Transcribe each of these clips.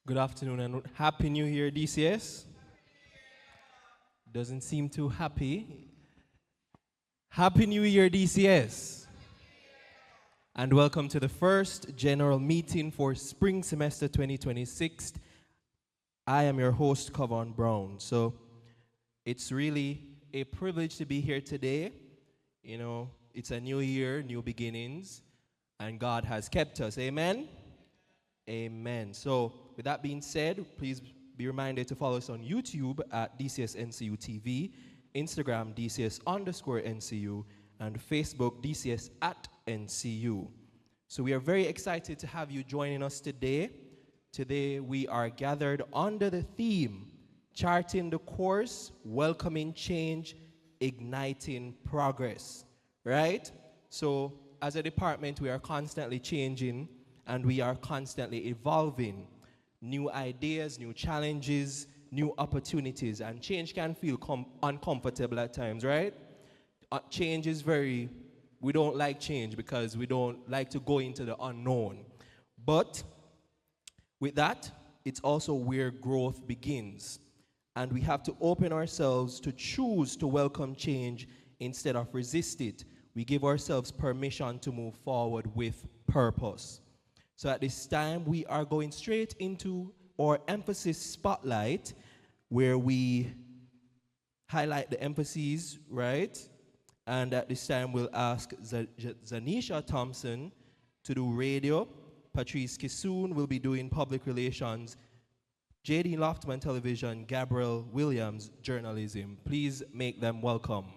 Good afternoon and Happy New Year, DCS. Doesn't seem too happy. Happy New Year, DCS. And welcome to the first general meeting for spring semester 2026. I am your host, Kevon Brown. So it's really a privilege to be here today. You know, it's a new year, new beginnings, and God has kept us. Amen? Amen. So, with that being said, please be reminded to follow us on YouTube at DCSNCU TV, Instagram DCS_NCU, and Facebook DCS@NCU. So, we are very excited to have you joining us today. Today, we are gathered under the theme, Charting the Course, Welcoming Change, Igniting Progress. Right? So, as a department, we are constantly changing and we are constantly evolving. New ideas, new challenges, new opportunities, and change can feel uncomfortable at times, right? Change is we don't like change because we don't like to go into the unknown. But with that, it's also where growth begins. And we have to open ourselves to choose to welcome change instead of resist it. We give ourselves permission to move forward with purpose. So at this time, we are going straight into our emphasis spotlight, where we highlight the emphases, right? And at this time, we'll ask Zanisha Thompson to do radio. Patrice Kisoon will be doing public relations. J.D. Loftman television. Gabriel Williams journalism. Please make them welcome.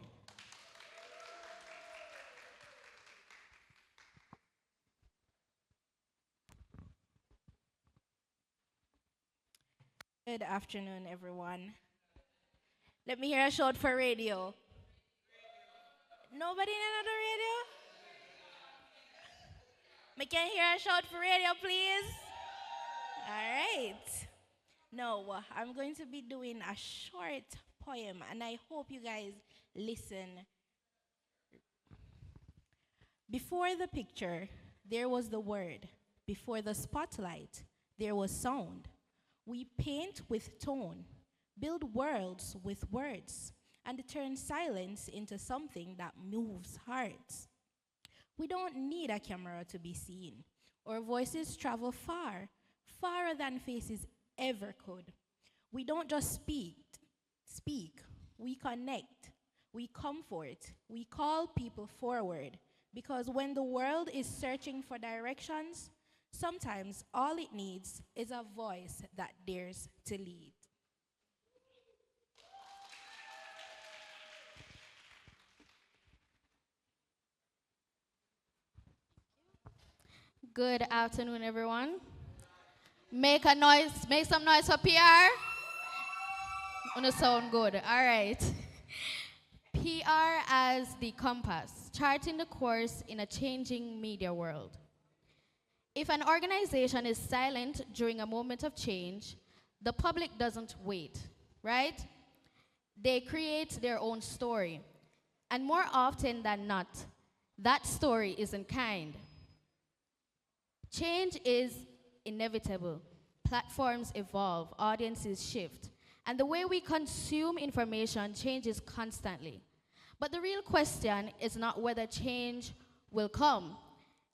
Good afternoon, everyone. Let me hear a shout for radio. Nobody in another radio? Me can hear a shout for radio, please? All right. Now, I'm going to be doing a short poem, and I hope you guys listen. Before the picture, there was the word. Before the spotlight, there was sound. We paint with tone, build worlds with words, and turn silence into something that moves hearts. We don't need a camera to be seen. Our voices travel far, farther than faces ever could. We don't just speak, we connect, we comfort, we call people forward. Because when the world is searching for directions, sometimes all it needs is a voice that dares to lead. Good afternoon, everyone. Make a noise, make some noise for PR. Wanna sound good. All right. PR as the compass, charting the course in a changing media world. If an organization is silent during a moment of change, the public doesn't wait, right? They create their own story. And more often than not, that story isn't kind. Change is inevitable. Platforms evolve, audiences shift, and the way we consume information changes constantly. But the real question is not whether change will come,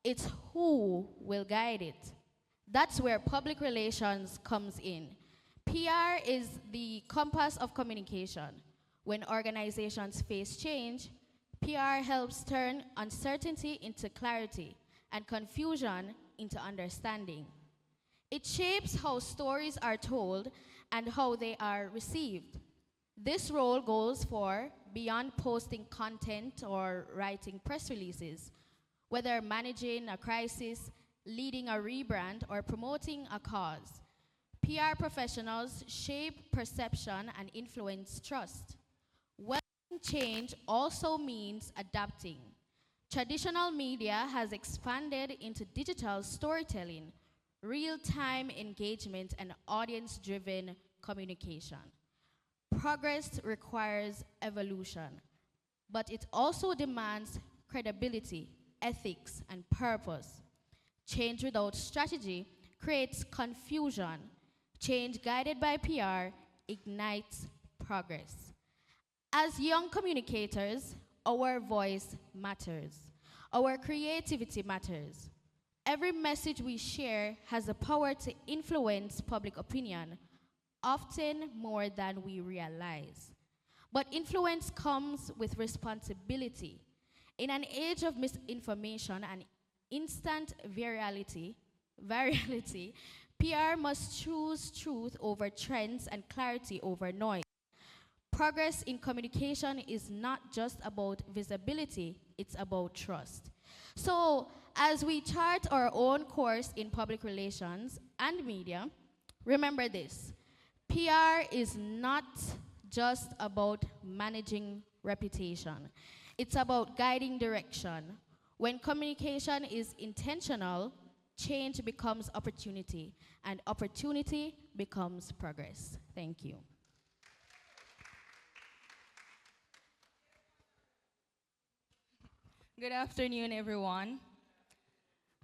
it's who will guide it. That's where public relations comes in. PR is the compass of communication. When organizations face change, PR helps turn uncertainty into clarity and confusion into understanding. It shapes how stories are told and how they are received. This role goes for beyond posting content or writing press releases, whether managing a crisis, leading a rebrand, or promoting a cause. PR professionals shape perception and influence trust. Welcoming change also means adapting. Traditional media has expanded into digital storytelling, real-time engagement, and audience-driven communication. Progress requires evolution, but it also demands credibility, ethics, and purpose. Change without strategy creates confusion. Change guided by PR ignites progress. As young communicators, our voice matters. Our creativity matters. Every message we share has the power to influence public opinion, often more than we realize. But influence comes with responsibility. In an age of misinformation and instant virality, PR must choose truth over trends and clarity over noise. Progress in communication is not just about visibility, it's about trust. So, as we chart our own course in public relations and media, remember this: PR is not just about managing reputation, it's about guiding direction. When communication is intentional, change becomes opportunity, and opportunity becomes progress. Thank you. Good afternoon, everyone,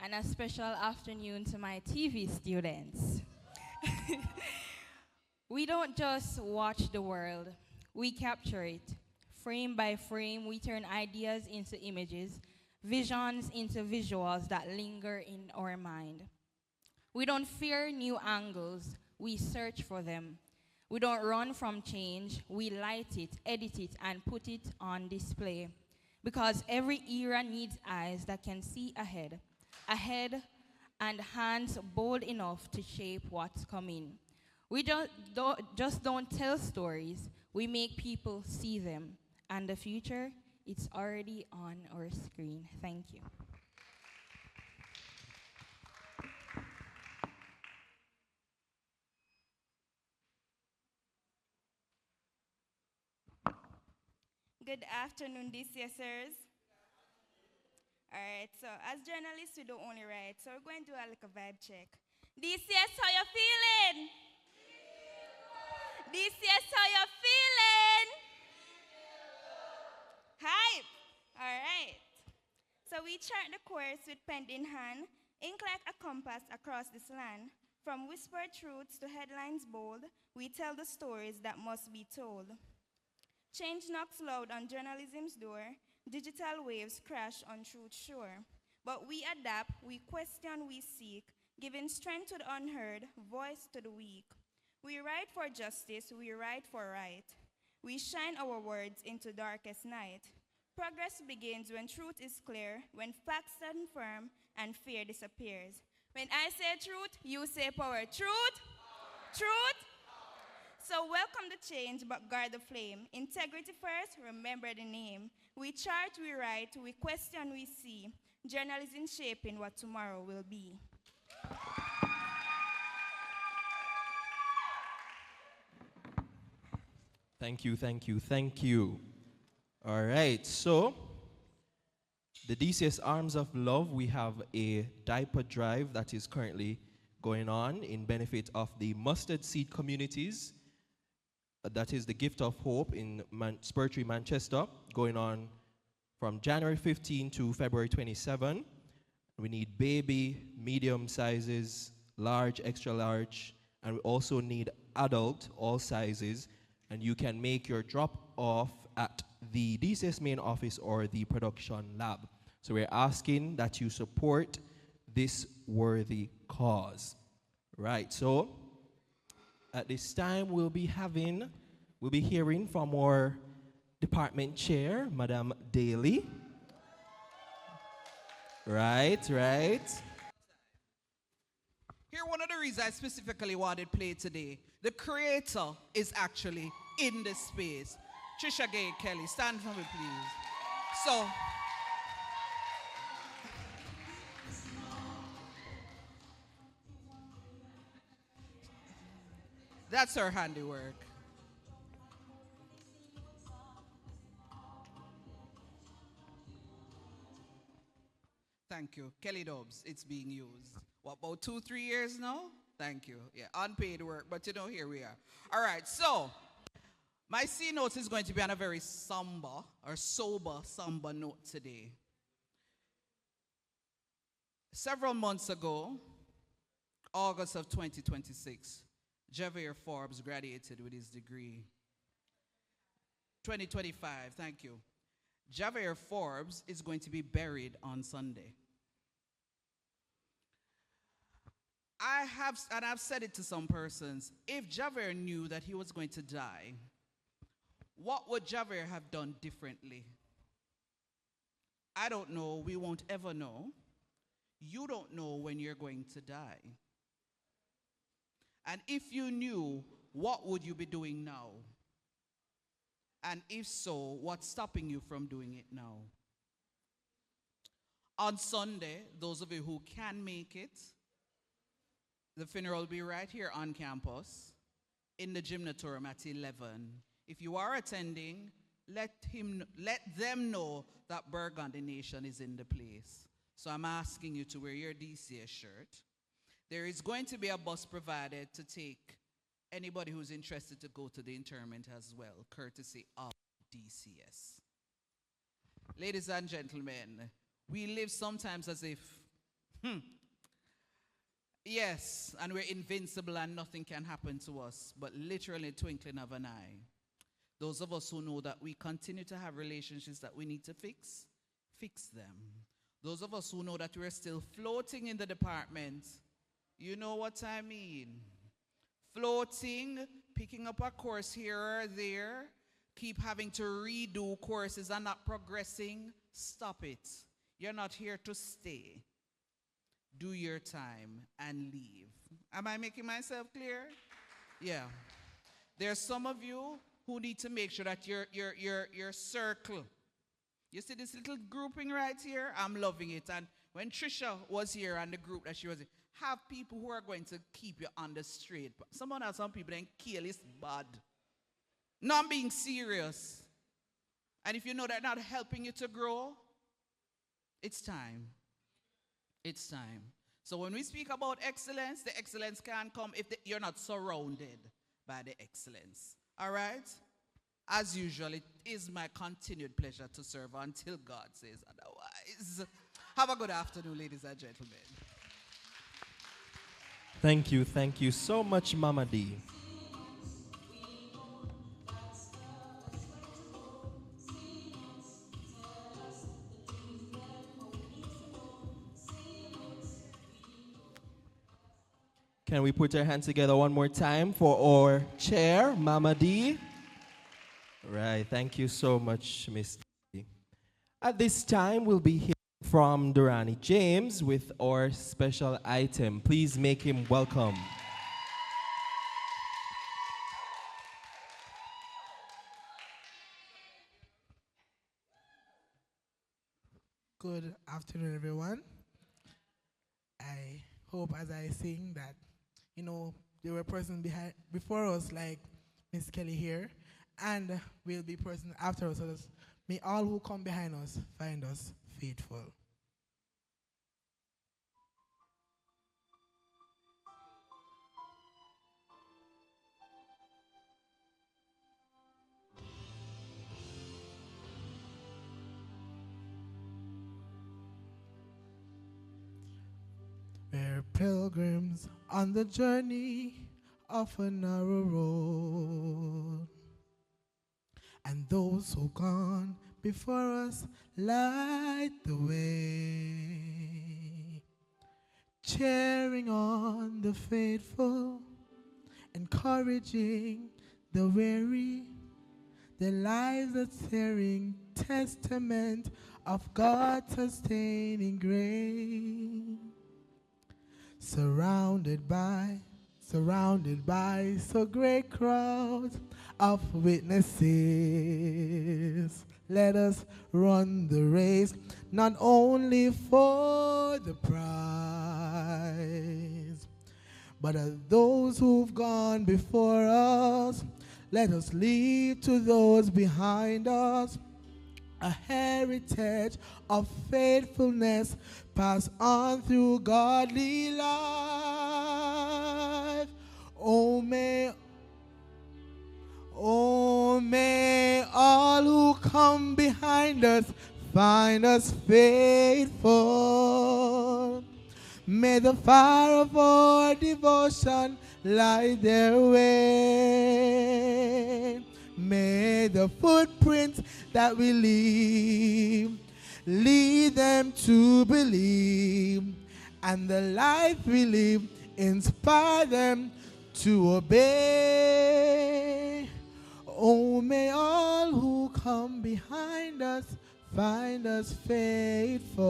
and a special afternoon to my TV students. We don't just watch the world, we capture it. Frame by frame, we turn ideas into images, visions into visuals that linger in our mind. We don't fear new angles, we search for them. We don't run from change, we light it, edit it, and put it on display. Because every era needs eyes that can see ahead, and hands bold enough to shape what's coming. We just don't tell stories, we make people see them. And the future, it's already on our screen. Thank you. Good afternoon, DCSers. All right, so as journalists, we don't only write, so we're going to do a little vibe check. DCS, how you feeling? DCS, how you feeling? Hype. All right. So we chart the course with pen in hand, ink like a compass across this land. From whispered truths to headlines bold, we tell the stories that must be told. Change knocks loud on journalism's door. Digital waves crash on truth's shore. But we adapt, we question, we seek, giving strength to the unheard, voice to the weak. We write for justice, we write for right. We shine our words into darkest night. Progress begins when truth is clear, when facts stand firm, and fear disappears. When I say truth, you say power. Truth? Truth? So welcome the change, but guard the flame. Integrity first, remember the name. We chart, we write, we question, we see. Journalism shaping what tomorrow will be. Thank you, thank you, thank you. All right, so the DCS Arms of Love, we have a diaper drive that is currently going on in benefit of the mustard seed communities. That is the Gift of Hope in Spurtree, Manchester, going on from January 15 to February 27. We need baby, medium sizes, large, extra large, and we also need adult, all sizes. And you can make your drop off at the DCS main office or the production lab. So we're asking that you support this worthy cause. Right, so at this time we'll be hearing from our department chair, Madam Daly. Right. Here, one of the reasons I specifically wanted to play today, the creator is actually in this space. Trisha Gay Kelly, stand for me, please. So, that's her handiwork. Thank you. Kelly Dobbs, it's being used. What, about 2-3 years now? Thank you. Yeah, unpaid work, but you know, here we are. All right, so my C note is going to be on a very sober note today. Several months ago, August of 2026, Javier Forbes graduated with his degree. 2025, thank you. Javier Forbes is going to be buried on Sunday. I've said it to some persons, if Javier knew that he was going to die, what would Javier have done differently? I don't know, we won't ever know. You don't know when you're going to die. And if you knew, what would you be doing now? And if so, what's stopping you from doing it now? On Sunday, those of you who can make it, the funeral will be right here on campus in the gymnasium at 11. If you are attending, let them know that Burgundy Nation is in the place. So I'm asking you to wear your DCS shirt. There is going to be a bus provided to take anybody who's interested to go to the interment as well, courtesy of DCS. Ladies and gentlemen, we live sometimes as if, yes, and we're invincible and nothing can happen to us, but literally twinkling of an eye. Those of us who know that we continue to have relationships that we need to fix, fix them. Those of us who know that we're still floating in the department, you know what I mean. Floating, picking up a course here or there, keep having to redo courses and not progressing, stop it. You're not here to stay. Do your time and leave. Am I making myself clear? Yeah. There's some of you who need to make sure that your circle. You see this little grouping right here? I'm loving it. And when Trisha was here and the group that she was in, have people who are going to keep you on the straight. Some people then kill is bad. No, I'm being serious. And if you know they're not helping you to grow, it's time. It's time. So when we speak about excellence, the excellence can't come if you're not surrounded by the excellence. All right? As usual, it is my continued pleasure to serve until God says otherwise. Have a good afternoon, ladies and gentlemen. Thank you so much, Mama D. Can we put our hands together one more time for our chair, Mama D? Right, thank you so much, Miss D. At this time, we'll be hearing from Durrani James with our special item. Please make him welcome. Good afternoon, everyone. I hope as I sing that, there were persons before us like Miss Kelly here, and will be persons after us. So may all who come behind us find us faithful. We're pilgrims on the journey of a narrow road, and those who gone before us light the way, cheering on the faithful, encouraging the weary, their lives a tearing testament of God's sustaining grace. Surrounded by so great crowds of witnesses, let us run the race, not only for the prize, but as those who've gone before us, let us leave to those behind us a heritage of faithfulness passed on through godly life. Oh, may all who come behind us find us faithful. May the fire of our devotion light their way. May the footprints that we leave lead them to believe, and the life we live inspire them to obey. Oh, may all who come behind us find us faithful.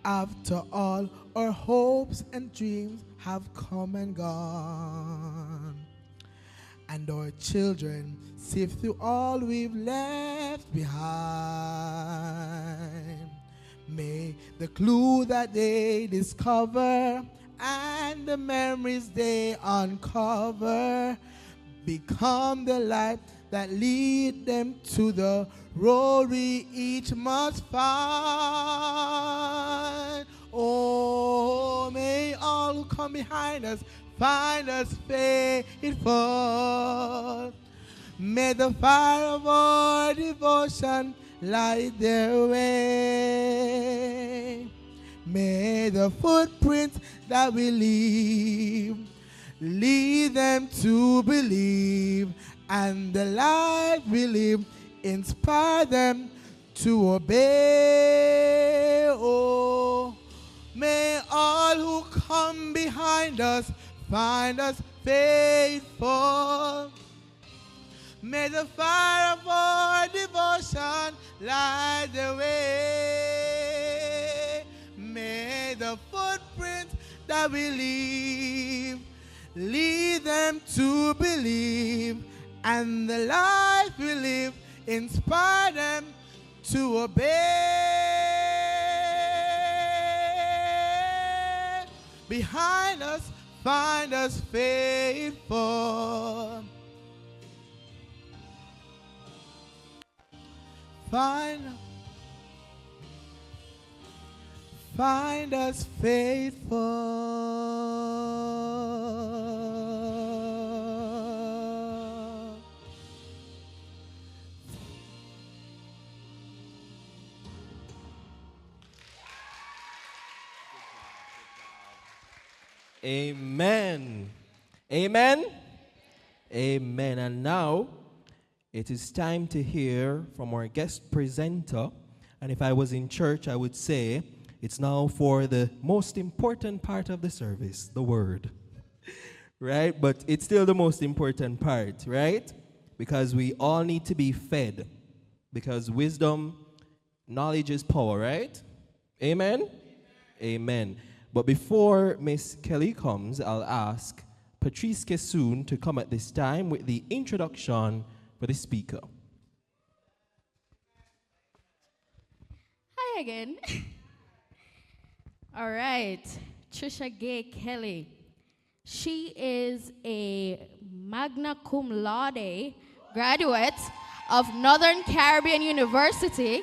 After all our hopes and dreams have come and gone, and our children sift through all we've left behind, may the clue that they discover and the memories they uncover become the light that lead them to the road we each must find. Oh, may all who come behind us find us faithful. May the fire of our devotion light their way. May the footprints that we leave lead them to believe, and the life we live inspire them to obey. Oh, may all who come behind us find us faithful. May the fire of our devotion light the way. May the footprints that we leave lead them to believe, and the life we live inspire them to obey. Behind us, find us faithful. Find us faithful. Amen. Amen. Amen. And now it is time to hear from our guest presenter. And if I was in church, I would say it's now for the most important part of the service, the word. Right? But it's still the most important part, right? Because we all need to be fed. Because wisdom, knowledge is power, right? Amen? Amen. But before Miss Kelly comes, I'll ask Patrice Kessoon to come at this time with the introduction for the speaker. Hi again. All right, Trisha Gay Kelly. She is a magna cum laude graduate of Northern Caribbean University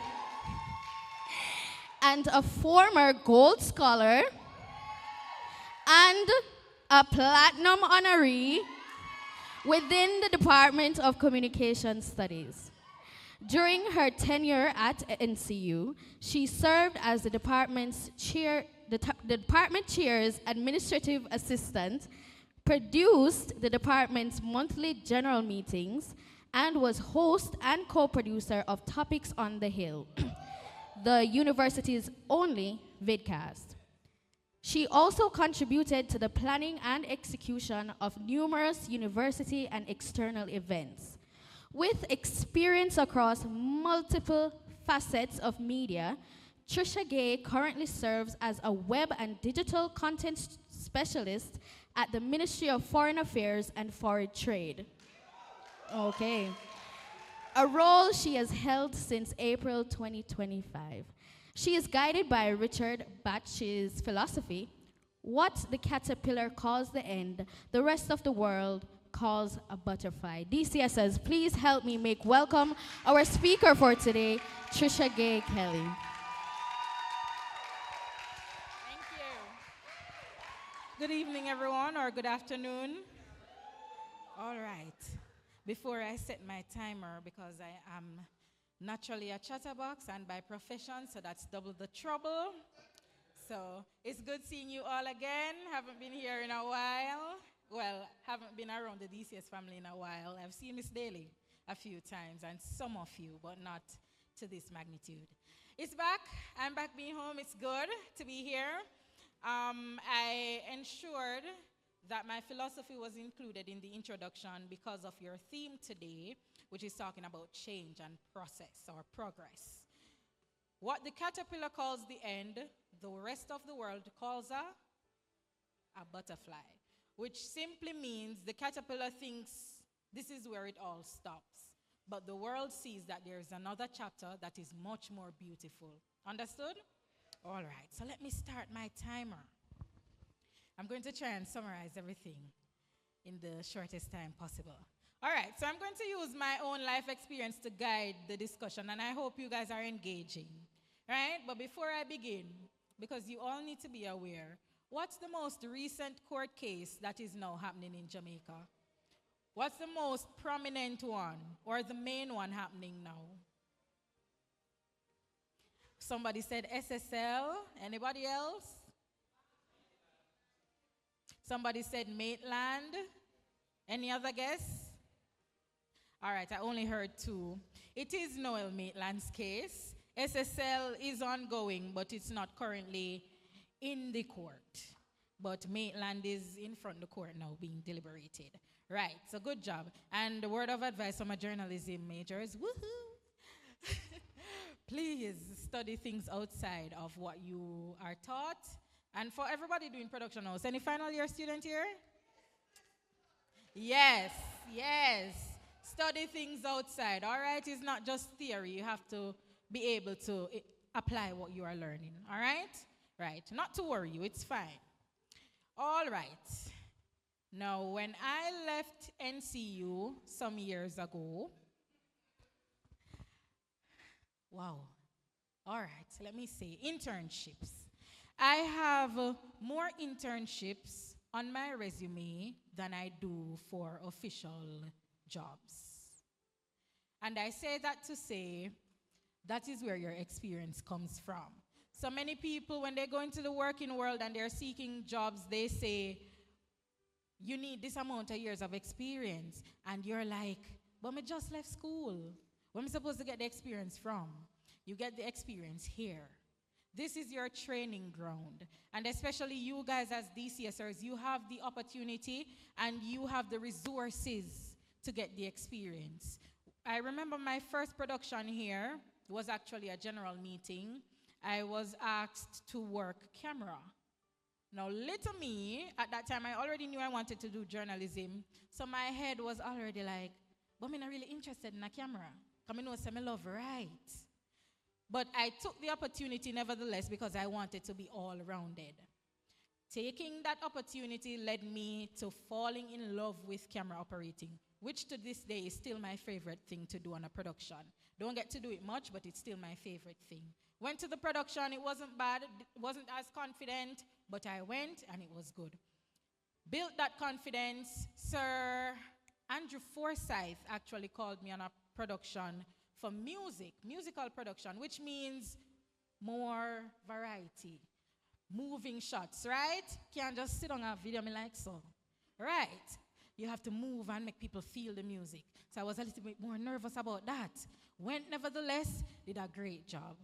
and a former gold scholar and a platinum honoree within the Department of Communication Studies. During her tenure at NCU, she served as the department chair's administrative assistant, produced the department's monthly general meetings, and was host and co-producer of Topics on the Hill, the university's only vidcast. She also contributed to the planning and execution of numerous university and external events. With experience across multiple facets of media, Trisha Gay currently serves as a web and digital content specialist at the Ministry of Foreign Affairs and Foreign Trade. Okay. A role she has held since April 2025. She is guided by Richard Bach's philosophy: what the caterpillar calls the end, the rest of the world calls a butterfly. DCSs, please help me make welcome our speaker for today, Trisha Gay Kelly. Thank you. Good evening, everyone, or good afternoon. All right. Before I set my timer, because I am naturally a chatterbox and by profession, so that's double the trouble. So it's good seeing you all again. Haven't been here in a while. Well, haven't been around the DCS family in a while. I've seen Miss Daly a few times and some of you, but not to this magnitude. It's back. I'm back being home. It's good to be here. I ensured that my philosophy was included in the introduction because of your theme today, which is talking about change and process or progress. What the caterpillar calls the end, the rest of the world calls a butterfly, which simply means the caterpillar thinks this is where it all stops. But the world sees that there is another chapter that is much more beautiful. Understood? All right, so let me start my timer. I'm going to try and summarize everything in the shortest time possible. All right, so I'm going to use my own life experience to guide the discussion, and I hope you guys are engaging. Right? But before I begin, because you all need to be aware, what's the most recent court case that is now happening in Jamaica? What's the most prominent one or the main one happening now? Somebody said SSL. Anybody else? Somebody said Maitland. Any other guess? All right, I only heard two. It is Noel Maitland's case. SSL is ongoing, but it's not currently in the court. But Maitland is in front of the court now being deliberated. Right, so good job. And the word of advice for my journalism majors, woohoo! Please study things outside of what you are taught. And for everybody doing production house, any final year student here? Yes, yes. Study things outside, all right? It's not just theory. You have to be able to apply what you are learning, all right? Right, not to worry you, it's fine. All right. Now, when I left NCU some years ago, wow. All right, so let me say internships. I have more internships on my resume than I do for official jobs. And I say that to say, that is where your experience comes from. So many people, when they go into the working world and they're seeking jobs, they say, you need this amount of years of experience. And you're like, but I just left school. Where am I supposed to get the experience from? You get the experience here. This is your training ground. And especially you guys as DCSers, you have the opportunity and you have the resources to get the experience. I remember my first production here was actually a general meeting. I was asked to work camera. Now, little me, at that time, I already knew I wanted to do journalism, so my head was already like, but I'm not really interested in a camera. Because I know I love right. But I took the opportunity nevertheless because I wanted to be all-rounded. Taking that opportunity led me to falling in love with camera operating, which to this day is still my favorite thing to do on a production. Don't get to do it much, but it's still my favorite thing. Went to the production, it wasn't bad, it wasn't as confident, but I went and it was good. Built that confidence. Sir Andrew Forsyth actually called me on a production for musical production, which means more variety. Moving shots, right? Can't just sit on a video me like so. Right? You have to move and make people feel the music. So I was a little bit more nervous about that. Went nevertheless, did a great job.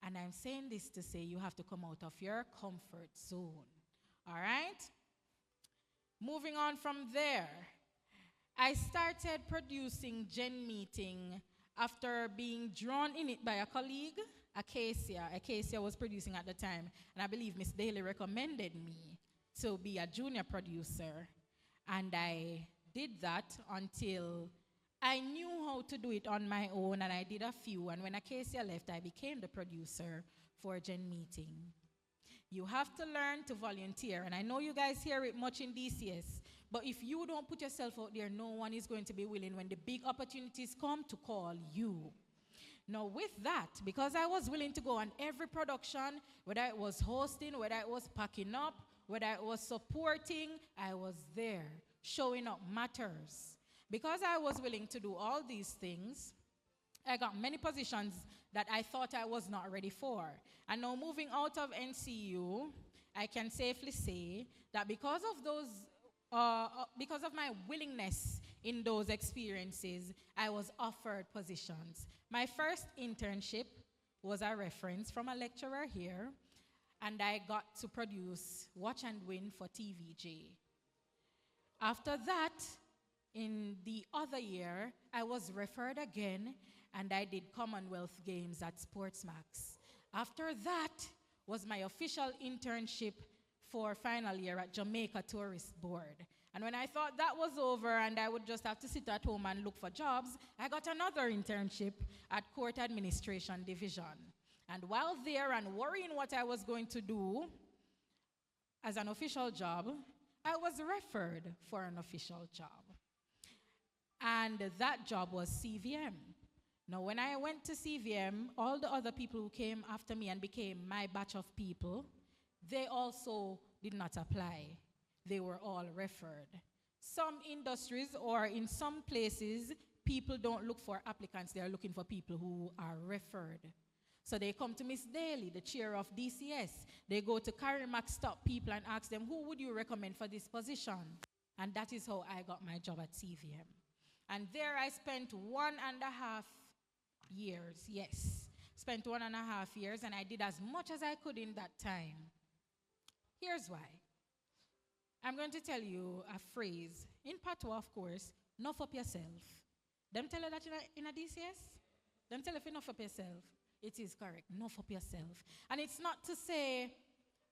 And I'm saying this to say you have to come out of your comfort zone. All right? Moving on from there, I started producing Gen Meeting after being drawn in it by a colleague, Acacia. Acacia was producing at the time, and I believe Miss Daly recommended me to be a junior producer. And I did that until I knew how to do it on my own, and I did a few. And when Acacia left, I became the producer for Gen Meeting. You have to learn to volunteer, and I know you guys hear it much in DCS, but if you don't put yourself out there, no one is going to be willing when the big opportunities come to call you. Now with that, because I was willing to go on every production, whether it was hosting, whether it was packing up, whether it was supporting, I was there. Showing up matters. Because I was willing to do all these things, I got many positions that I thought I was not ready for. And now moving out of NCU, I can safely say that because of my willingness in those experiences, I was offered positions. My first internship was a reference from a lecturer here, and I got to produce Watch and Win for TVJ. After that, in the other year, I was referred again, and I did Commonwealth Games at Sportsmax. After that was my official internship for final year at Jamaica Tourist Board. And when I thought that was over and I would just have to sit at home and look for jobs, I got another internship at Court Administration Division. And while there and worrying what I was going to do as an official job, I was referred for an official job. And that job was CVM. Now, when I went to CVM, all the other people who came after me and became my batch of people, they also did not apply. They were all referred. Some industries or in some places, people don't look for applicants. They're looking for people who are referred. So they come to Miss Daly, the chair of DCS. They go to Carrie Stop people and ask them, who would you recommend for this position? And that is how I got my job at CVM. And there I spent 1.5 years, yes. Spent 1.5 years, and I did as much as I could in that time. Here's why. I'm going to tell you a phrase. In patois, of course, enough up yourself. Them tell you that in a DCS? Them tell you enough up yourself. It is correct, enough up yourself. And it's not to say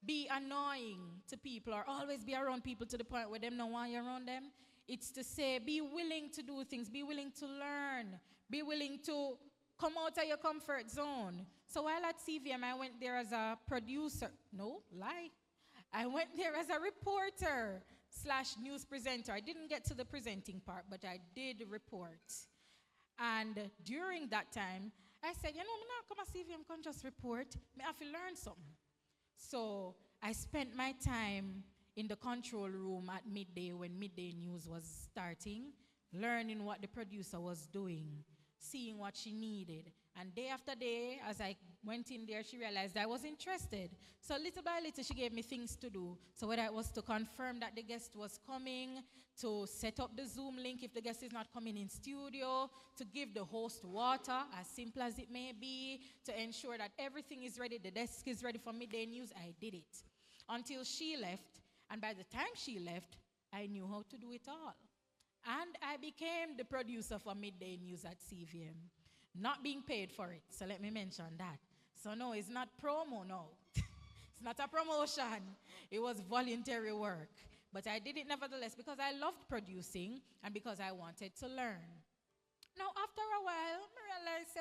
be annoying to people or always be around people to the point where them don't want you around them. It's to say be willing to do things, be willing to learn, be willing to come out of your comfort zone. So while at CVM, I went there as a producer. No, lie. I went there as a reporter / news presenter. I didn't get to the presenting part, but I did report. And during that time, I said, you know, I'm not come to CVM, come just report. I have to learn something. So I spent my time in the control room at midday when midday news was starting, learning what the producer was doing, seeing what she needed. And day after day, as I went in there, she realized I was interested. So little by little, she gave me things to do. So whether it was to confirm that the guest was coming, to set up the Zoom link if the guest is not coming in studio, to give the host water, as simple as it may be, to ensure that everything is ready, the desk is ready for midday news, I did it. Until she left, and by the time she left, I knew how to do it all. And I became the producer for midday news at CVM. Not being paid for it, so let me mention that. So no, it's not promo, no. It's not a promotion. It was voluntary work. But I did it nevertheless because I loved producing and because I wanted to learn. Now, after a while, I realized,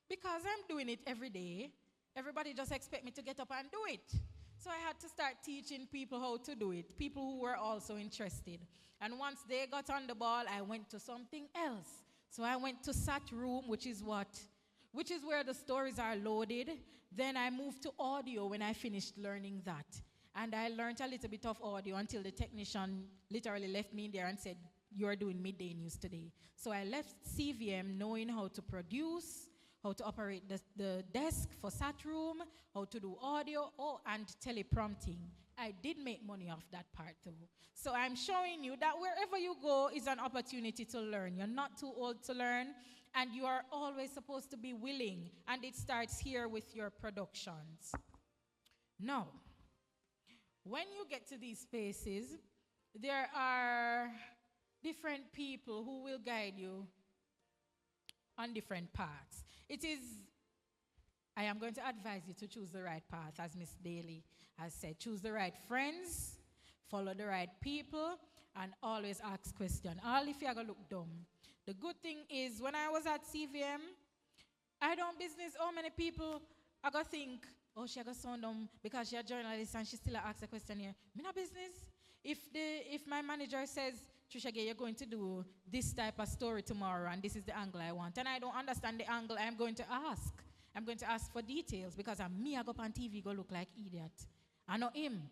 because I'm doing it every day, everybody just expect me to get up and do it. So I had to start teaching people how to do it, people who were also interested. And once they got on the ball, I went to something else. So I went to Sat Room, which is where the stories are loaded. Then I moved to audio when I finished learning that. And I learned a little bit of audio until the technician literally left me in there and said, you're doing midday news today. So I left CVM knowing how to produce, how to operate the desk for Sat Room, how to do audio, and teleprompting. I did make money off that part though. So I'm showing you that wherever you go is an opportunity to learn. You're not too old to learn, and you are always supposed to be willing, and it starts here with your productions. Now, when you get to these spaces, there are different people who will guide you on different paths. I am going to advise you to choose the right path, as Miss Daly has said. Choose the right friends, follow the right people, and always ask questions. All if you're going to look dumb. The good thing is, when I was at CVM, I don't business how many people I go think, oh, she got sound dumb because she's a journalist and she still asks a question here. Me no business. If my manager says, Trisha Gay, you're going to do this type of story tomorrow and this is the angle I want, and I don't understand the angle, I'm going to ask. I'm going to ask for details because I go up on TV, go look like idiot. I know him.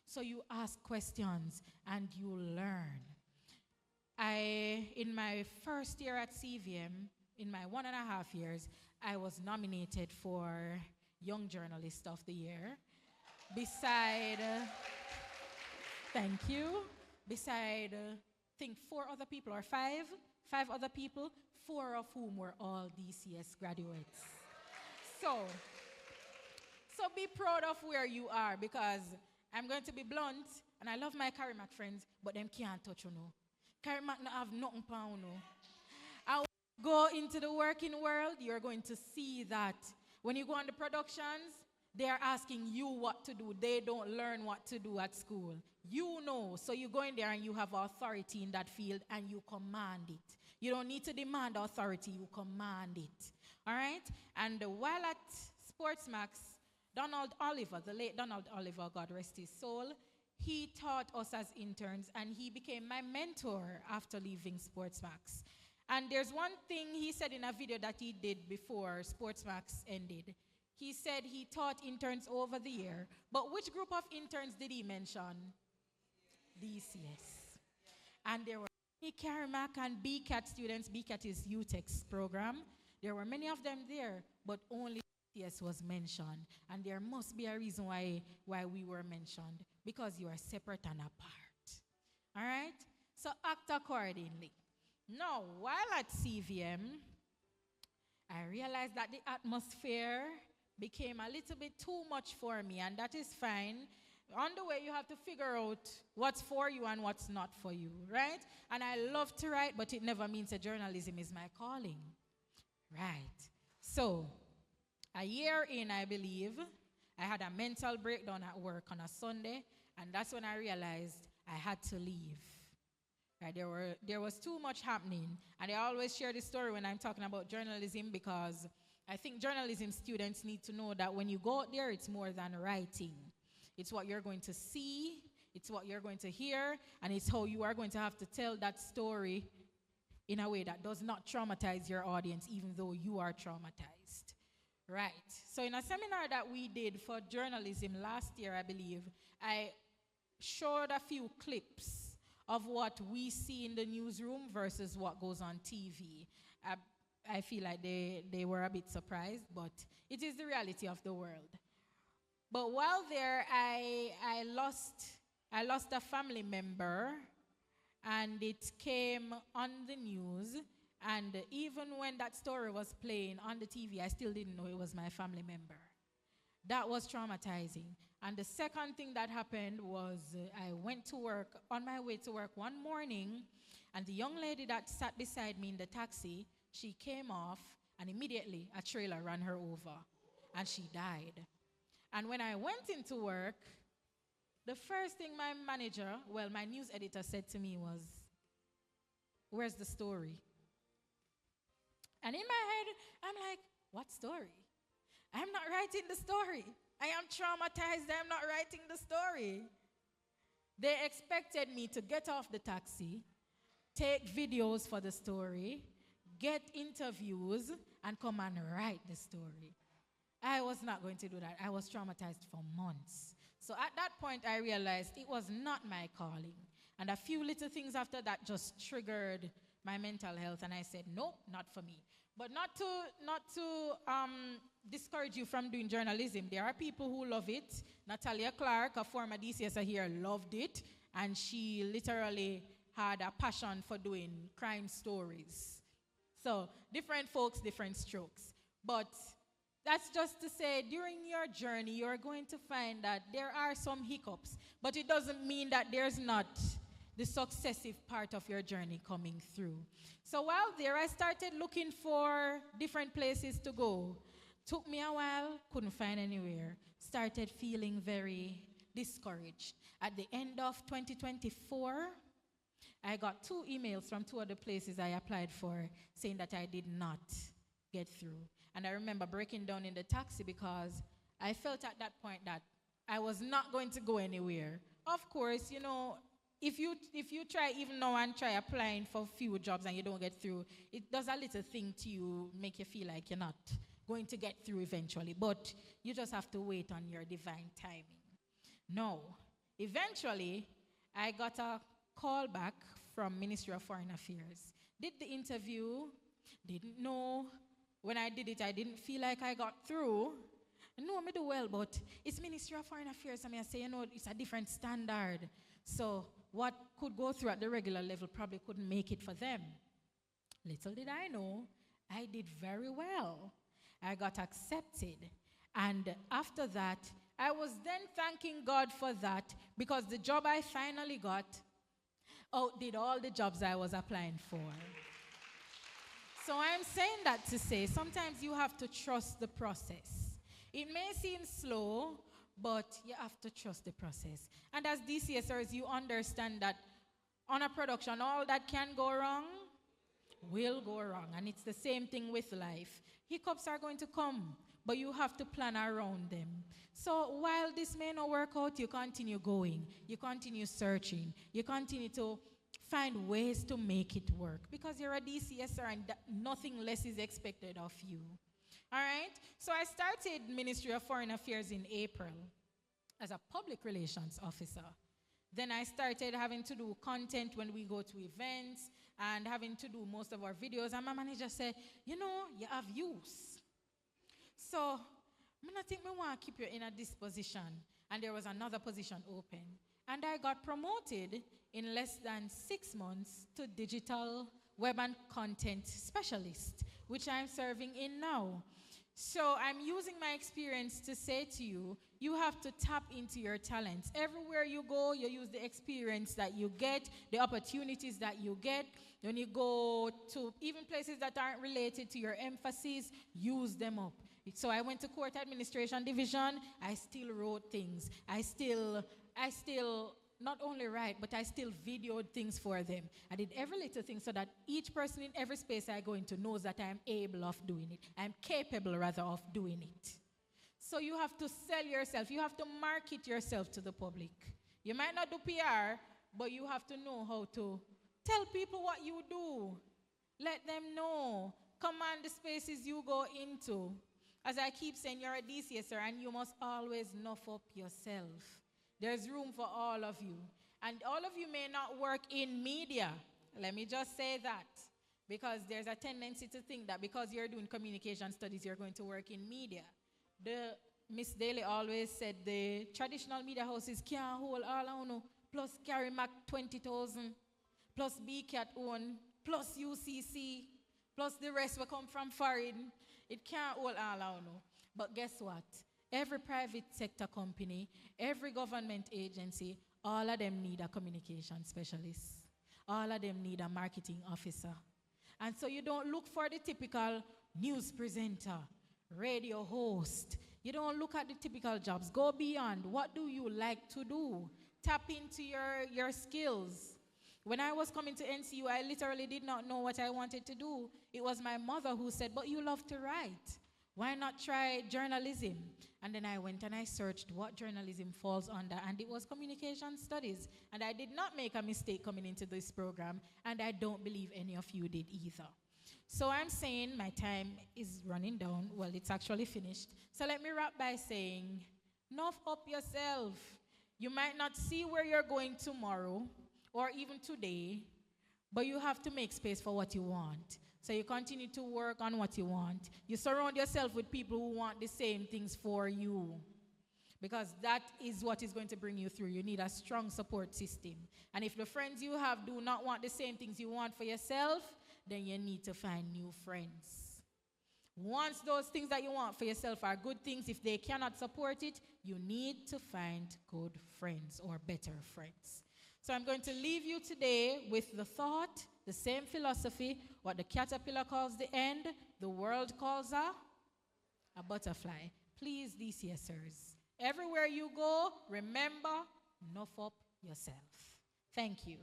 So you ask questions and you learn. In my first year at CVM, in my 1.5 years, I was nominated for Young Journalist of the Year. Beside, thank you, beside, think 4 other people, or 5 other people, 4 of whom were all DCS graduates. So be proud of where you are, because I'm going to be blunt, and I love my Karimak friends, but them can't touch you, no. Karimak no have nothing for you, no. And when you go into the working world, you're going to see that when you go on the productions, they are asking you what to do. They don't learn what to do at school. You know, so you go in there and you have authority in that field and you command it. You don't need to demand authority, you command it. All right? And while at Sportsmax, Donald Oliver, the late Donald Oliver, God rest his soul, he taught us as interns and he became my mentor after leaving Sportsmax. And there's one thing he said in a video that he did before Sportsmax ended. He said he taught interns over the year, but which group of interns did he mention? DCS. And there were many Karimak and BCAT students. BCAT is UTEX program. There were many of them there, but only DCS was mentioned. And there must be a reason why we were mentioned, because you are separate and apart. All right? So act accordingly. Now, while at CVM, I realized that the atmosphere became a little bit too much for me, and that is fine. On the way, you have to figure out what's for you and what's not for you, right? And I love to write, but it never means that journalism is my calling, right? So, a year in, I believe, I had a mental breakdown at work on a Sunday, and that's when I realized I had to leave. Right, there was too much happening, and I always share this story when I'm talking about journalism, because I think journalism students need to know that when you go out there, it's more than writing. It's what you're going to see, it's what you're going to hear, and it's how you are going to have to tell that story in a way that does not traumatize your audience, even though you are traumatized. Right. So in a seminar that we did for journalism last year, I believe, I showed a few clips of what we see in the newsroom versus what goes on TV. I feel like they were a bit surprised, but it is the reality of the world. But while there, I lost a family member, and it came on the news, and even when that story was playing on the TV, I still didn't know it was my family member. That was traumatizing. And the second thing that happened was I went to work, on my way to work one morning, and the young lady that sat beside me in the taxi, she came off, and immediately a trailer ran her over, and she died. And when I went into work, the first thing my manager, well, my news editor said to me was, "Where's the story?" And in my head, I'm like, what story? I'm not writing the story. I am traumatized. I'm not writing the story. They expected me to get off the taxi, take videos for the story, get interviews, and come and write the story. I was not going to do that. I was traumatized for months. So at that point, I realized it was not my calling. And a few little things after that just triggered my mental health, and I said, nope, not for me. But not to discourage you from doing journalism. There are people who love it. Natalia Clark, a former DCS here, loved it, and she literally had a passion for doing crime stories. So different folks, different strokes. But that's just to say, during your journey, you're going to find that there are some hiccups, but it doesn't mean that there's not the successive part of your journey coming through. So while there, I started looking for different places to go. Took me a while, couldn't find anywhere. Started feeling very discouraged. At the end of 2024, I got 2 emails from 2 other places I applied for saying that I did not get through. And I remember breaking down in the taxi because I felt at that point that I was not going to go anywhere. Of course, you know, if you try even now and try applying for a few jobs and you don't get through, it does a little thing to you, make you feel like you're not going to get through eventually. But you just have to wait on your divine timing. No. Eventually, I got a call back from Ministry of Foreign Affairs. Did the interview, Didn't know. When I did it, I didn't feel like I got through. No, I do well, but it's Ministry of Foreign Affairs. I say, it's a different standard. So what could go through at the regular level probably couldn't make it for them. Little did I know, I did very well. I got accepted. And after that, I was then thanking God for that because the job I finally got outdid all the jobs I was applying for. So I'm saying that to say sometimes you have to trust the process. It may seem slow, but you have to trust the process. And as DCSers, you understand that on a production, all that can go wrong will go wrong. And it's the same thing with life. Hiccups are going to come, but you have to plan around them. So while this may not work out, you continue going. You continue searching. You continue to find ways to make it work because you're a DCSer and nothing less is expected of you. All right? So I started Ministry of Foreign Affairs in April as a public relations officer. Then I started having to do content when we go to events and having to do most of our videos. And my manager said, you have use. So I think I want to keep you in this position. And there was another position open. And I got promoted in less than 6 months to digital web and content specialist, which I'm serving in now. So I'm using my experience to say to you, you have to tap into your talents. Everywhere you go, you use the experience that you get, the opportunities that you get. When you go to even places that aren't related to your emphasis, use them up. So I went to court administration division. I still wrote things. I still not only write, but I still videoed things for them. I did every little thing so that each person in every space I go into knows that I'm able of doing it. I'm capable, rather, of doing it. So you have to sell yourself. You have to market yourself to the public. You might not do PR, but you have to know how to tell people what you do. Let them know. Command the spaces you go into. As I keep saying, you're a DCSer and you must always nuff up yourself. There's room for all of you. And all of you may not work in media. Let me just say that. Because there's a tendency to think that because you're doing communication studies, you're going to work in media. Miss Daly always said the traditional media houses can't hold all I know, plus Carrie Mac 20,000, plus BCAT own, plus UCC, plus the rest will come from foreign. It can't hold all I know. But guess what? Every private sector company, every government agency, all of them need a communication specialist. All of them need a marketing officer. And so you don't look for the typical news presenter, radio host. You don't look at the typical jobs. Go beyond. What do you like to do? Tap into your skills. When I was coming to NCU, I literally did not know what I wanted to do. It was my mother who said, but you love to write. Why not try journalism? And then I went and I searched what journalism falls under, and it was communication studies. And I did not make a mistake coming into this program, and I don't believe any of you did either. So I'm saying my time is running down. Well, it's actually finished. So let me wrap by saying, nuff up yourself. You might not see where you're going tomorrow or even today, but you have to make space for what you want. So you continue to work on what you want. You surround yourself with people who want the same things for you, because that is what is going to bring you through. You need a strong support system. And if the friends you have do not want the same things you want for yourself, then you need to find new friends. Once those things that you want for yourself are good things, if they cannot support it, you need to find good friends or better friends. So I'm going to leave you today with the thought, the same philosophy, what the caterpillar calls the end, the world calls a butterfly. Please, DCSers, everywhere you go, remember, nuff up yourself. Thank you.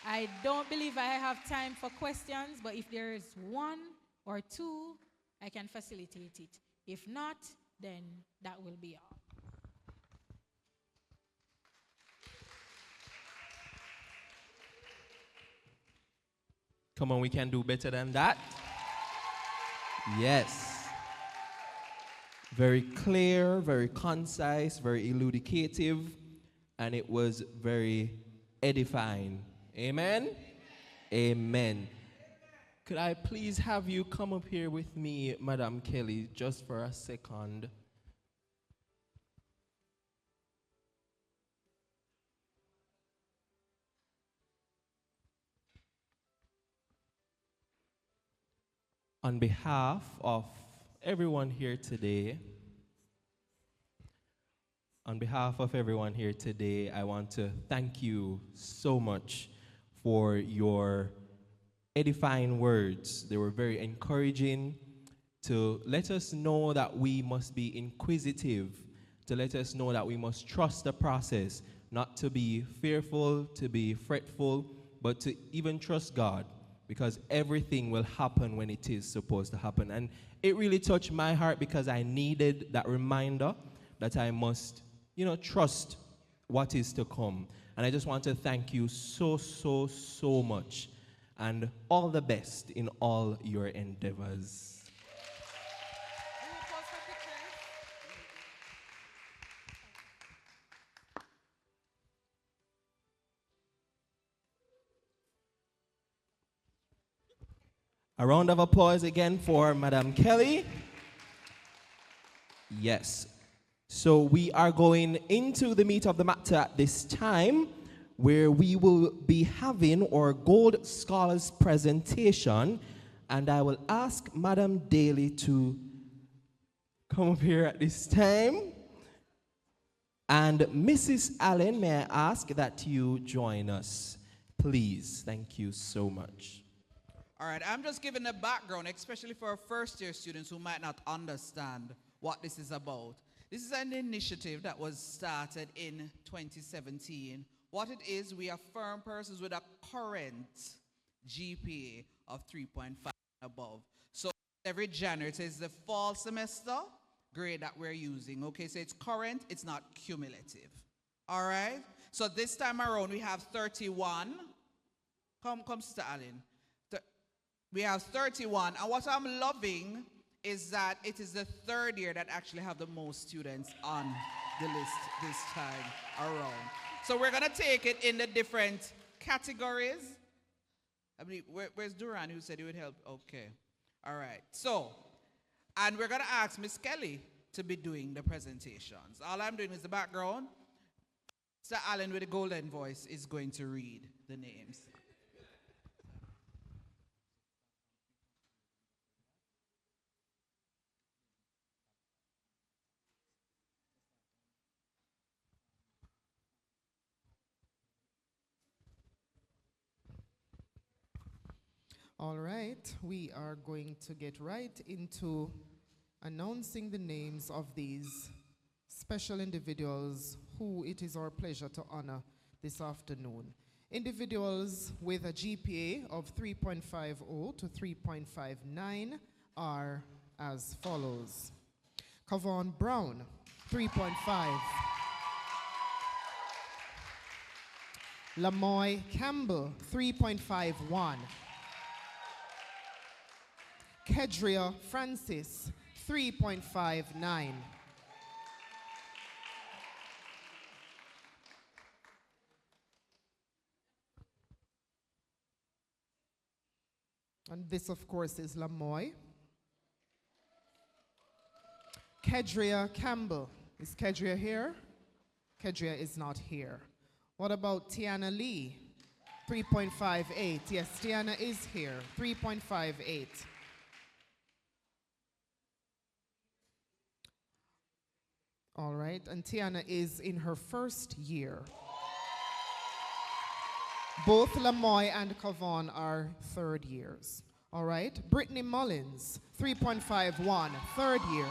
I don't believe I have time for questions, but if there is one or two, I can facilitate it. If not, then that will be all. Come on, we can do better than that. Yes. Very clear, very concise, very elucidative, and it was very edifying. Amen? Amen. Could I please have you come up here with me, Madam Kelly, just for a second? On behalf of everyone here today, I want to thank you so much for your edifying words. They were very encouraging to let us know that we must be inquisitive, to let us know that we must trust the process, not to be fearful, to be fretful, but to even trust God, because everything will happen when it is supposed to happen. And it really touched my heart because I needed that reminder that I must, trust what is to come. And I just want to thank you so, so, so much. And all the best in all your endeavors. A round of applause again for Madam Kelly. Yes. So we are going into the meat of the matter at this time, where we will be having our Gold Scholars presentation, and I will ask Madam Daly to come up here at this time. And Mrs. Allen, may I ask that you join us, please? Thank you so much. All right, I'm just giving a background, especially for our first-year students who might not understand what this is about. This is an initiative that was started in 2017. What it is, we affirm persons with a current GPA of 3.5 and above. So every January, it is the fall semester grade that we're using. Okay, so it's current, it's not cumulative. All right? So this time around, we have 31. Come, Sister Allen. We have 31, and what I'm loving is that it is the third year that actually have the most students on the list this time around. So we're going to take it in the different categories. I mean, where's Duran who said he would help? Okay. All right. So, and we're going to ask Miss Kelly to be doing the presentations. All I'm doing is the background. Mr. Allen with the golden voice is going to read the names. All right, we are going to get right into announcing the names of these special individuals who it is our pleasure to honor this afternoon. Individuals with a GPA of 3.50 to 3.59 are as follows. Kavon Brown, 3.5. Lamoy Campbell, 3.51. Kedria Francis, 3.59. And this, of course, is Lamoy. Kedria Campbell. Is Kedria here? Kedria is not here. What about Tiana Lee? 3.58. Yes, Tiana is here. 3.58. All right, and Tiana is in her first year. Both Lamoy and Kavon are third years. All right, Brittany Mullins, 3.51, third year.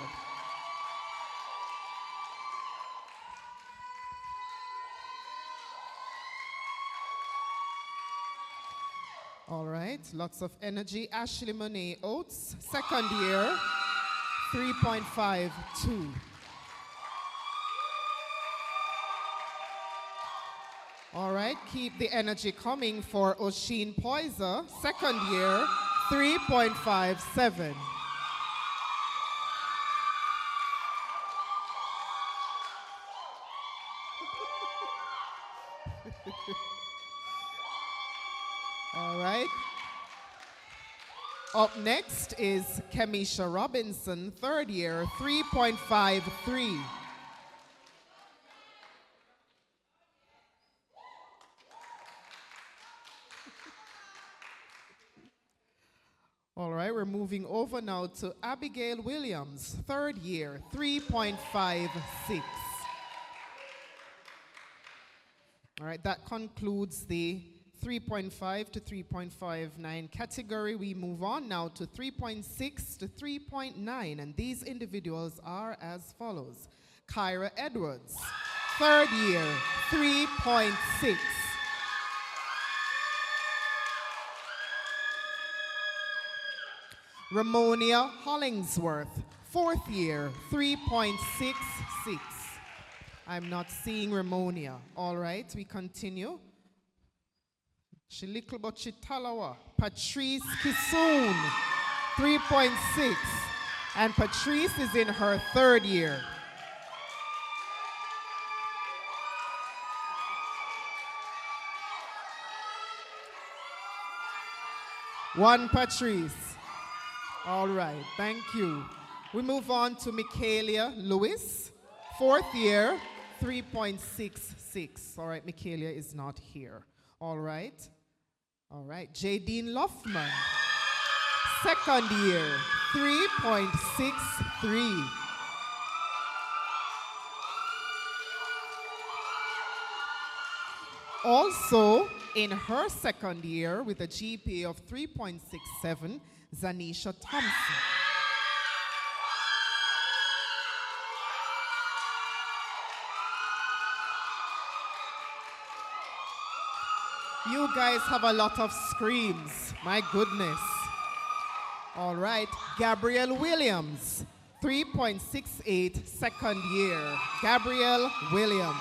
All right, lots of energy. Ashley Monet Oates, second year, 3.52. All right, keep the energy coming for Oshin Poiser, second year, 3.57. All right. Up next is Kemisha Robinson, third year, 3.53. All right, we're moving over now to Abigail Williams, third year, 3.56. All right, that concludes the 3.5 to 3.59 category. We move on now to 3.6 to 3.9, and these individuals are as follows. Kyra Edwards, third year, 3.6. Ramonia Hollingsworth, fourth year, 3.66. I'm not seeing Ramonia. All right, we continue. She little but she talawa. Patrice Kisoon, 3.6. And Patrice is in her third year. One Patrice. All right, thank you. We move on to Michaelia Lewis, fourth year, 3.66. All right, Michaelia is not here. All right. All right, Jadine Luffman, second year, 3.63. Also, in her second year, with a GPA of 3.67, Zanisha Thompson. You guys have a lot of screams. My goodness. All right. Gabrielle Williams, 3.68, second year. Gabrielle Williams.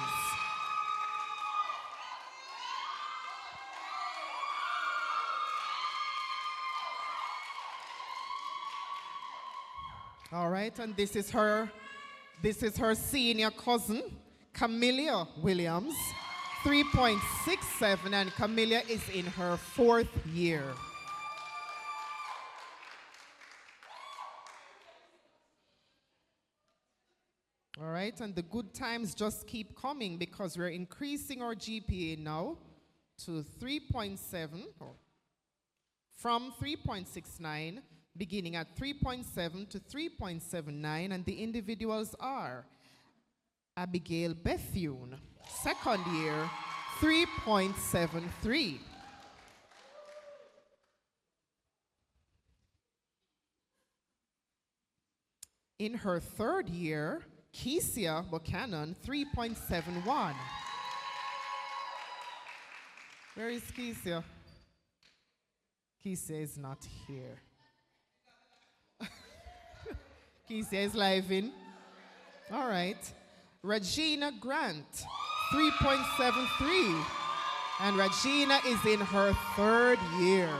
All right, and this is her senior cousin, Camilla Williams. 3.67, and Camilla is in her fourth year. All right, and the good times just keep coming because we're increasing our GPA now to 3.7, from 3.69, beginning at 3.7 to 3.79, and the individuals are Abigail Bethune, second year, 3.73. In her third year, Kesia Buchanan, 3.71. Where is Kesia? Kesia is not here. Kesia is live in. All right. Regina Grant, 3.73. And Regina is in her third year.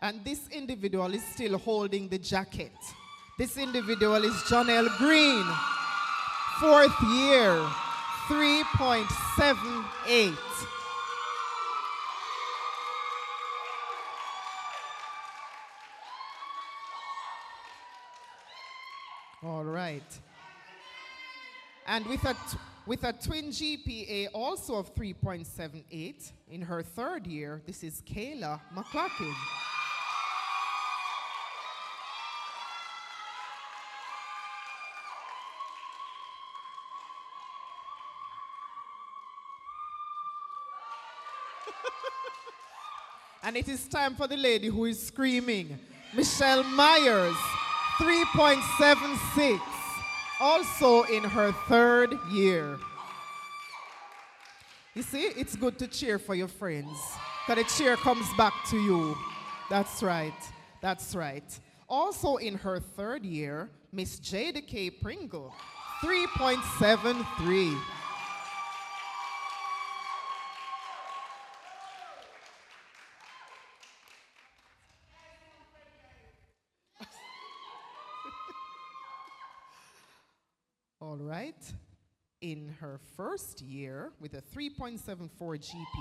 And this individual is still holding the jacket. This individual is Jonelle Green, fourth year, 3.78. All right. And with a twin GPA also of 3.78 in her third year, this is Kayla McCloughlin. And it is time for the lady who is screaming, Michelle Myers, 3.76, also in her third year. You see, it's good to cheer for your friends, because the cheer comes back to you. That's right, that's right. Also in her third year, Miss Jada K. Pringle, 3.73. All right. In her first year with a 3.74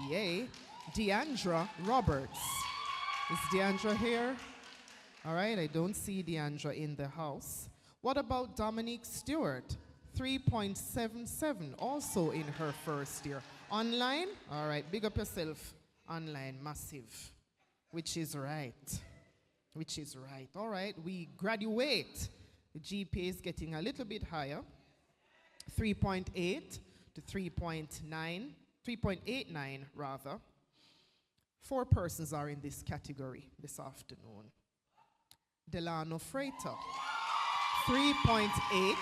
GPA, Deandra Roberts. Is Deandra here? All right, I don't see Deandra in the house. What about Dominique Stewart? 3.77, also in her first year. Online? All right, big up yourself. Online, massive. Which is right. Which is right. All right, we graduate. The GPA is getting a little bit higher. 3.8 to 3.9, 3.89 rather. 4 persons are in this category this afternoon. Delano Freighter, 3.8,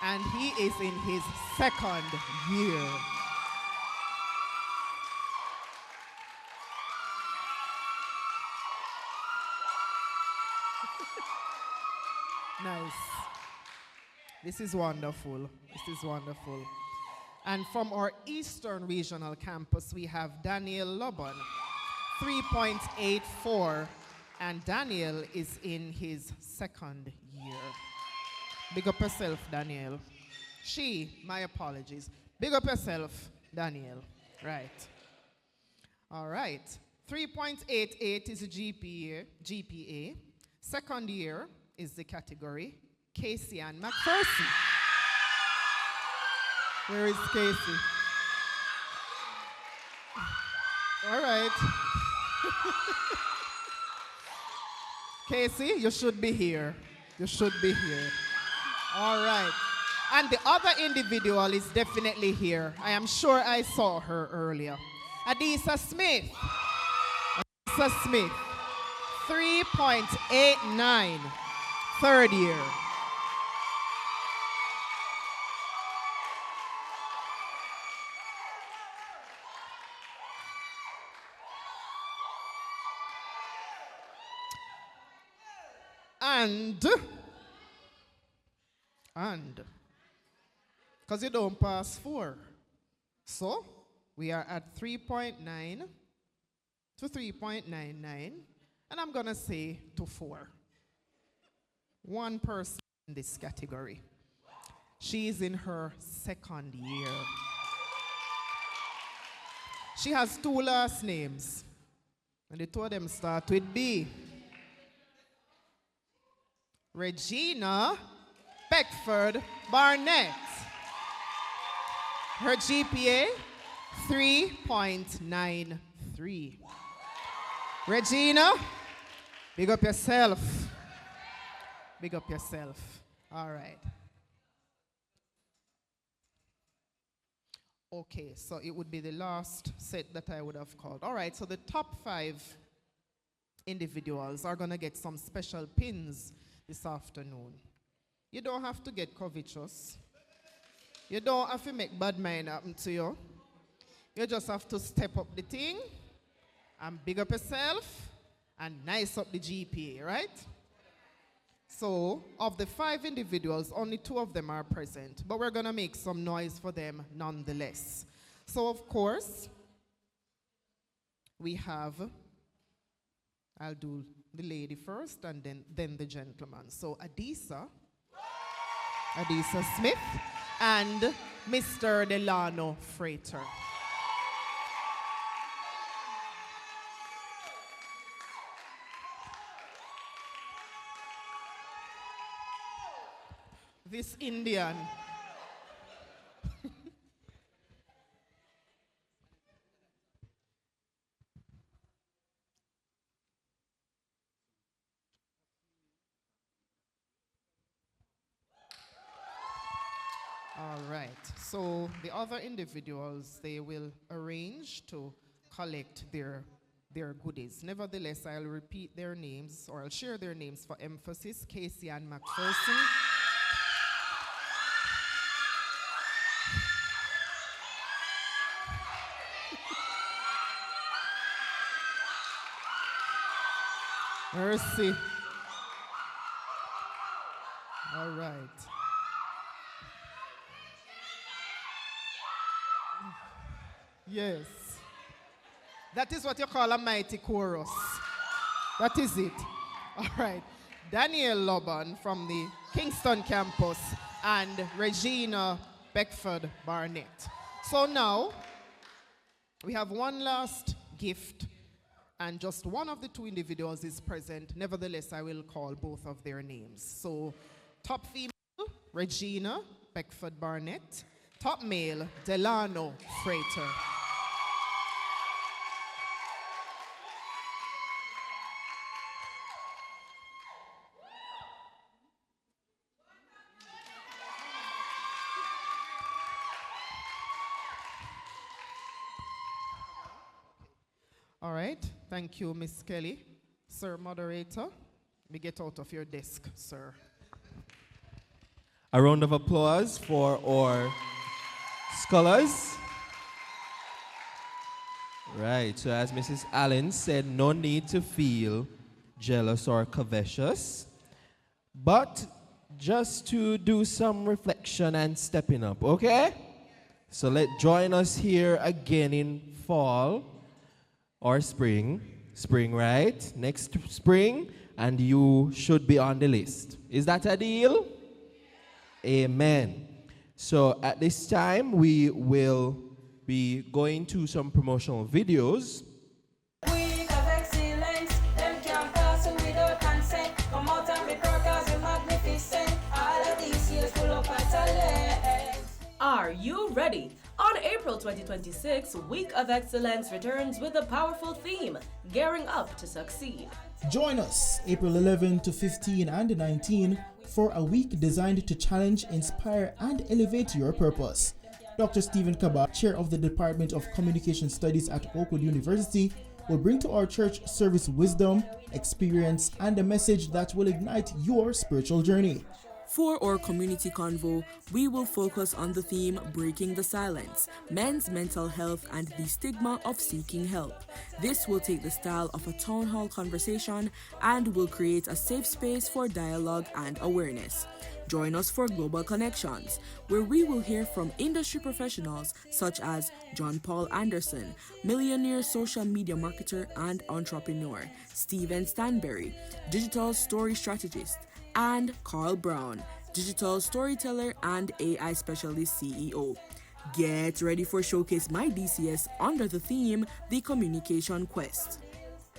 and he is in his second year. Nice. This is wonderful. This is wonderful. And from our Eastern Regional Campus, we have Daniel Lobon, 3.84. And Daniel is in his second year. Big up yourself, Daniel. My apologies. Big up yourself, Daniel. Right. All right. 3.88 is a GPA. Second year is the category. Casey Ann McPherson. Where is Casey? All right. Casey, you should be here. You should be here. All right. And the other individual is definitely here. I am sure I saw her earlier. Adisa Smith. Adisa Smith. 3.89. Third year. And, because you don't pass 4. So, we are at 3.9 to 3.99, and I'm going to say to 4. 1 person in this category. She is in her second year. She has 2 last names, and the 2 of them start with B. Regina Beckford Barnett. Her GPA, 3.93. Regina, big up yourself. Big up yourself. All right. Okay, so it would be the last set that I would have called. All right, so the top 5 individuals are going to get some special pins this afternoon. You don't have to get covetous. You don't have to make bad mind happen to you. You just have to step up the thing and big up yourself and nice up the GPA, right? So, of the 5 individuals, only 2 of them are present, but we're going to make some noise for them nonetheless. So, of course, we have, I'll do the lady first and then the gentleman. So Adisa Smith and Mr. Delano Freighter. This Indian. All right, so the other individuals, they will arrange to collect their goodies. Nevertheless, I'll repeat their names, or I'll share their names for emphasis. Casey Ann McPherson. Mercy. All right. Yes. That is what you call a mighty chorus. That is it. All right. Daniel Lobon from the Kingston campus and Regina Beckford Barnett. So now, we have one last gift, and just one of the two individuals is present. Nevertheless, I will call both of their names. So, top female, Regina Beckford Barnett. Top male, Delano Freighter. All right, thank you, Miss Kelly. Sir Moderator, we get out of your desk, sir. A round of applause for our scholars. Right, so as Mrs. Allen said, no need to feel jealous or covetous, but just to do some reflection and stepping up, okay? So join us here again in fall or spring, right? Next spring, and you should be on the list. Is that a deal? Amen. So at this time, we will be going to some promotional videos. Week of excellence, them can't pass without consent. Come out and be proud 'cause you're magnificent. All of these years full of talent. Are you ready? On April 2026, Week of Excellence returns with a powerful theme, Gearing Up to Succeed. Join us April 11 to 15 and 19 for a week designed to challenge, inspire, and elevate your purpose. Dr. Stephen Kaba, Chair of the Department of Communication Studies at Oakwood University, will bring to our church service wisdom, experience, and a message that will ignite your spiritual journey. For our community convo, we will focus on the theme Breaking the Silence, Men's Mental Health and the Stigma of Seeking Help. This will take the style of a town hall conversation and will create a safe space for dialogue and awareness. Join us for Global Connections, where we will hear from industry professionals such as John Paul Anderson, millionaire social media marketer and entrepreneur, Steven Stanberry, digital story strategist, and Carl Brown, digital storyteller and AI specialist CEO. Get ready for Showcase My DCS under the theme The Communication Quest.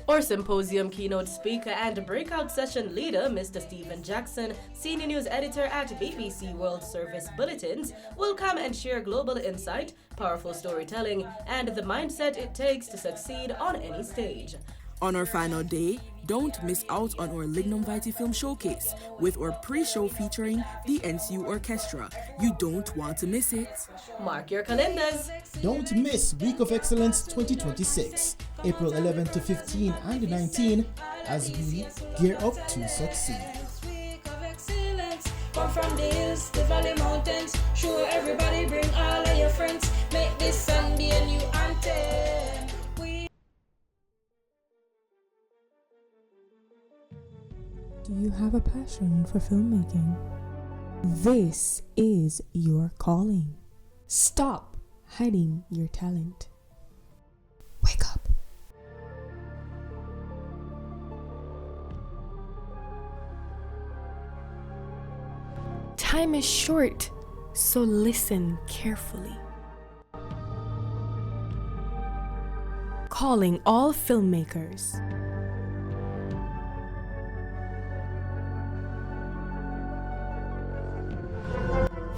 Our symposium keynote speaker and breakout session leader, Mr. Stephen Jackson, senior news editor at BBC World Service Bulletins, will come and share global insight, powerful storytelling, and the mindset it takes to succeed on any stage. On our final day, don't miss out on our Lignum Vitae Film Showcase with our pre-show featuring the NCU Orchestra. You don't want to miss it. Mark your calendars. Don't miss Week of Excellence 2026, April 11 to 15 and 19, as we gear up to succeed. Week of excellence, come from the hills, the valley mountains. Show everybody, bring all of your friends. Make this Sunday a new anthem. Do you have a passion for filmmaking? This is your calling. Stop hiding your talent. Wake up. Time is short, so listen carefully. Calling all filmmakers.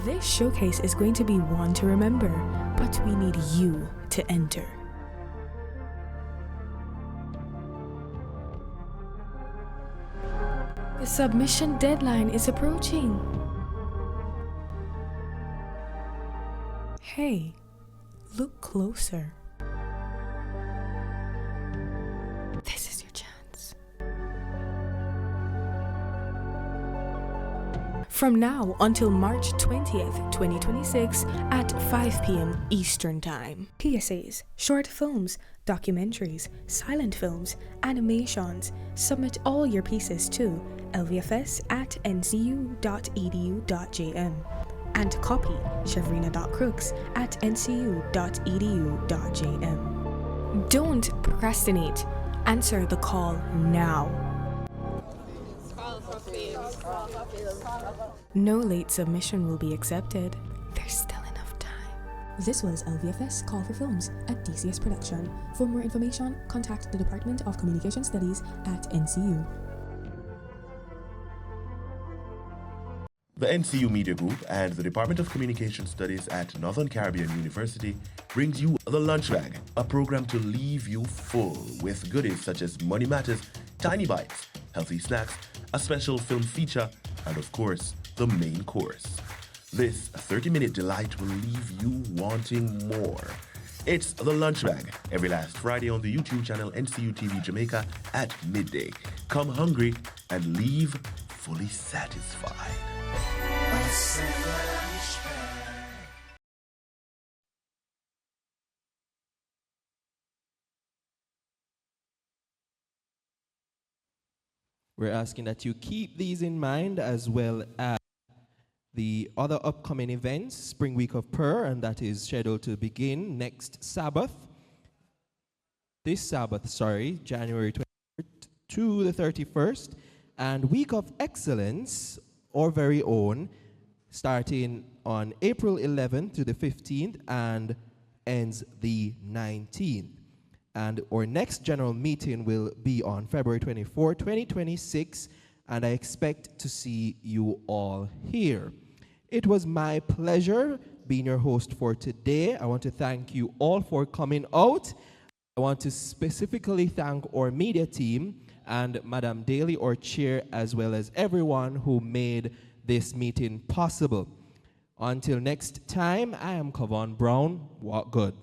This showcase is going to be one to remember, but we need you to enter. The submission deadline is approaching. Hey, look closer. This is your chance. From now until March 20th, 2026 at 5 p.m. Eastern Time. PSAs, short films, documentaries, silent films, animations. Submit all your pieces to lvfs@ncu.edu.jm and copy chevrina.crooks@ncu.edu.jm. Don't procrastinate. Answer the call now. Call for fields. No late submission will be accepted. There's still enough time. This was LVFS Call for Films at DCS Production. For more information, contact the Department of Communication Studies at NCU. The NCU Media Group and the Department of Communication Studies at Northern Caribbean University brings you The Lunch Bag, a program to leave you full with goodies such as Money Matters, Tiny Bites, healthy snacks, a special film feature, and of course, the main course. This 30-minute delight will leave you wanting more. It's The Lunch Bag, every last Friday on the YouTube channel NCU TV Jamaica at midday. Come hungry and leave fully satisfied. We're asking that you keep these in mind, as well as the other upcoming events, Spring Week of Prayer, and that is scheduled to begin next Sabbath. This Sabbath, January 23rd to the 31st, and Week of Excellence, our very own, starting on April 11th to the 15th and ends the 19th. And our next general meeting will be on February 24, 2026, and I expect to see you all here. It was my pleasure being your host for today. I want to thank you all for coming out. I want to specifically thank our media team and Madam Daly, our chair, as well as everyone who made this meeting possible. Until next time, I am Kavon Brown. Walk good.